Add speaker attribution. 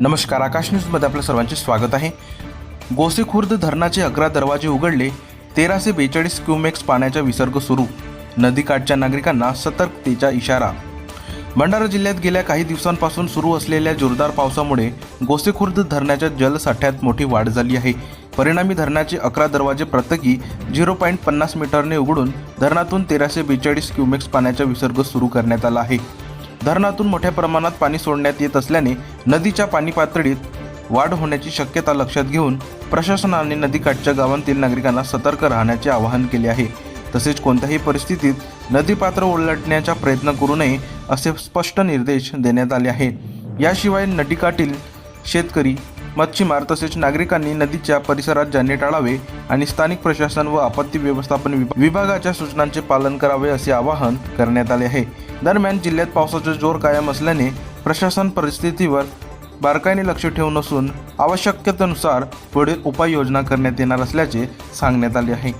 Speaker 1: नमस्कार, आकाश न्यूजमध्ये आपल्या सर्वांचे स्वागत आहे। गोसेखुर्द धरणाचे 11 दरवाजे उघडले, 1342 क्युमेक्स पाण्याचा विसर्ग सुरू। नदीकाठच्या नागरिकांना सतर्कतेचा इशारा। भंडारा जिल्ह्यात गेल्या काही दिवसांपासून सुरू असलेल्या जोरदार पावसामुळे गोसेखुर्द धरणाच्या जलसाठ्यात मोठी वाढ झाली आहे। परिणामी धरणाचे 11 दरवाजे प्रत्येकी 0.50 मीटरने उघडून धरणातून 1342 क्युमेक्स पाण्याचा विसर्ग सुरू करण्यात आला आहे। धरणातून मोठ्या प्रमाणात पाणी सोडण्यात येत असल्याने नदीच्या पाणी पातळीत वाढ होण्याची शक्यता लक्षात घेऊन प्रशासनाने नदीकाठच्या गावांतील नागरिकांना सतर्क राहण्याचे आवाहन केले आहे। तसेच कोणत्याही परिस्थितीत नदी पात्र ओलांडण्याचा प्रयत्न करू नये असे स्पष्ट निर्देश देण्यात आले आहेत। याशिवाय नदीकाठील शेतकरी, मच्छीमार तसेच नागरिकांनी नदीच्या परिसरात जाणे टाळावे आणि स्थानिक प्रशासन व आपत्ती व्यवस्थापन विभागाच्या सूचनांचे पालन करावे असे आवाहन करण्यात आले आहे। दरम्यान जिल्ह्यात पावसाचा जोर कायम असल्याने प्रशासन परिस्थितीवर बारकाईने लक्ष ठेवून असून आवश्यकतेनुसार पुढील उपाययोजना करण्यात येणार असल्याचे सांगण्यात आले आहे।